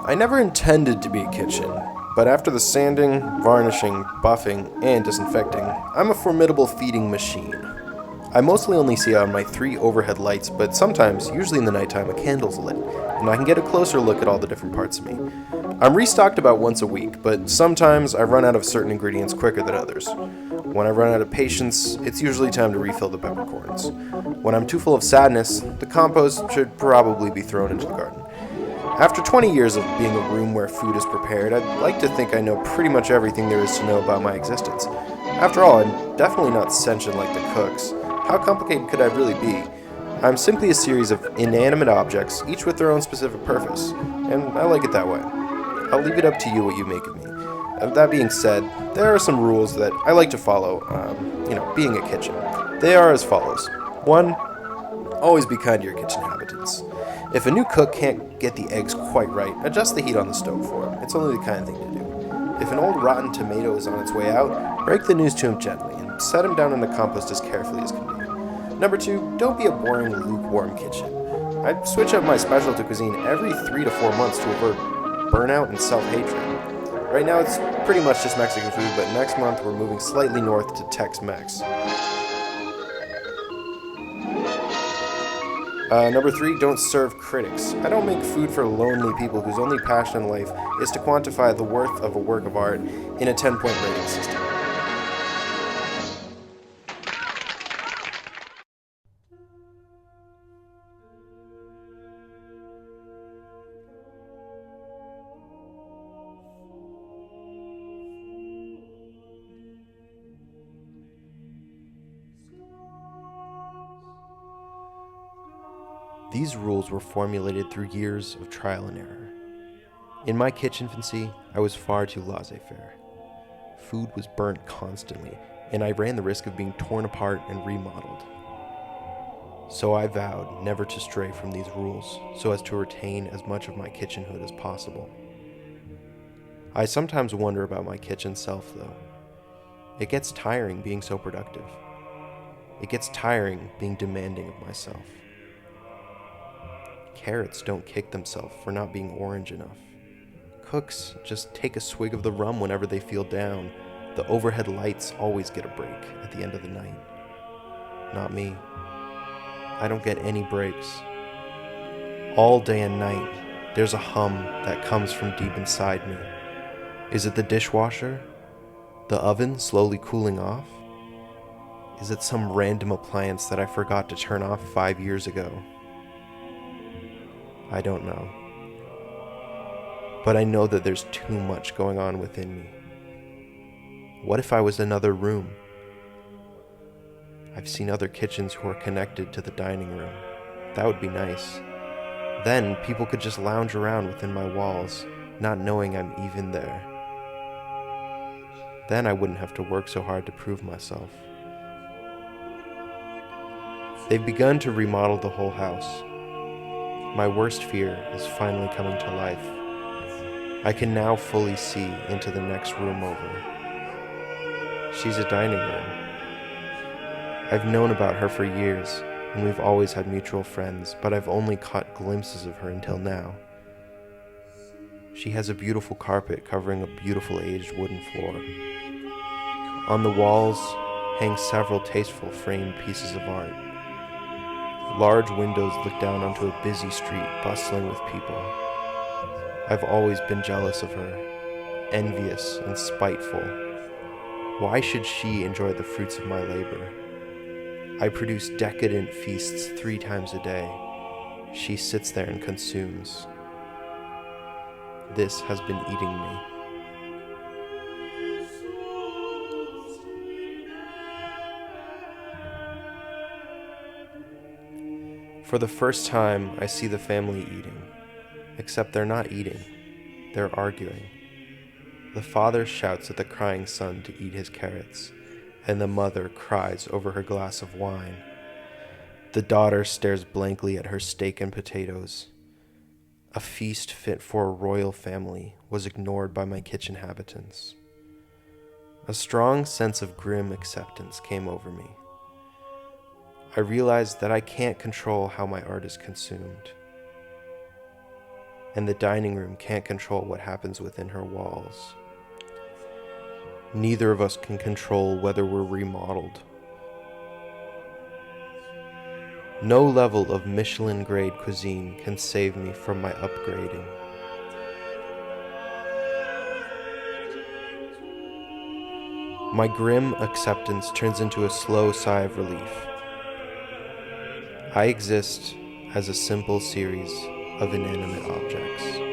I never intended to be a kitchen, but after the sanding, varnishing, buffing, and disinfecting, I'm a formidable feeding machine. I mostly only see on my 3 overhead lights, but sometimes, usually in the nighttime, a candle's lit, and I can get a closer look at all the different parts of me. I'm restocked about once a week, but sometimes I run out of certain ingredients quicker than others. When I run out of patience, it's usually time to refill the peppercorns. When I'm too full of sadness, the compost should probably be thrown into the garden. After 20 years of being a room where food is prepared, I'd like to think I know pretty much everything there is to know about my existence. After all, I'm definitely not sentient like the cooks. How complicated could I really be? I'm simply a series of inanimate objects, each with their own specific purpose, and I like it that way. I'll leave it up to you what you make of me. That being said, there are some rules that I like to follow, being a kitchen. They are as follows. 1. Always be kind to your kitchen inhabitants. If a new cook can't get the eggs quite right, adjust the heat on the stove for him. It's only the kind thing to do. If an old rotten tomato is on its way out, break the news to him gently and set him down in the compost as carefully as can be. Number 2, don't be a boring, lukewarm kitchen. I switch up my specialty cuisine every 3 to 4 months to avert burnout and self-hatred. Right now it's pretty much just Mexican food, but next month we're moving slightly north to Tex-Mex. Number 3, don't serve critics. I don't make food for lonely people whose only passion in life is to quantify the worth of a work of art in a 10-point rating system. These rules were formulated through years of trial and error. In my kitchen infancy, I was far too laissez-faire. Food was burnt constantly, and I ran the risk of being torn apart and remodeled. So I vowed never to stray from these rules, so as to retain as much of my kitchenhood as possible. I sometimes wonder about my kitchen self, though. It gets tiring being so productive. It gets tiring being demanding of myself. Carrots don't kick themselves for not being orange enough. Cooks just take a swig of the rum whenever they feel down. The overhead lights always get a break at the end of the night. Not me. I don't get any breaks. All day and night, there's a hum that comes from deep inside me. Is it the dishwasher? The oven slowly cooling off? Is it some random appliance that I forgot to turn off 5 years ago? I don't know. But I know that there's too much going on within me. What if I was another room? I've seen other kitchens who are connected to the dining room. That would be nice. Then people could just lounge around within my walls, not knowing I'm even there. Then I wouldn't have to work so hard to prove myself. They've begun to remodel the whole house. My worst fear is finally coming to life. I can now fully see into the next room over. She's a dining room. I've known about her for years, and we've always had mutual friends, but I've only caught glimpses of her until now. She has a beautiful carpet covering a beautiful aged wooden floor. On the walls hang several tasteful framed pieces of art. Large windows look down onto a busy street bustling with people. I've always been jealous of her, envious and spiteful. Why should she enjoy the fruits of my labor? I produce decadent feasts 3 times a day. She sits there and consumes. This has been eating me. For the first time, I see the family eating. Except they're not eating. They're arguing. The father shouts at the crying son to eat his carrots, and the mother cries over her glass of wine. The daughter stares blankly at her steak and potatoes. A feast fit for a royal family was ignored by my kitchen inhabitants. A strong sense of grim acceptance came over me. I realized that I can't control how my art is consumed. and the dining room can't control what happens within her walls. Neither of us can control whether we're remodeled. No level of Michelin-grade cuisine can save me from my upgrading. My grim acceptance turns into a slow sigh of relief. I exist as a simple series of inanimate objects.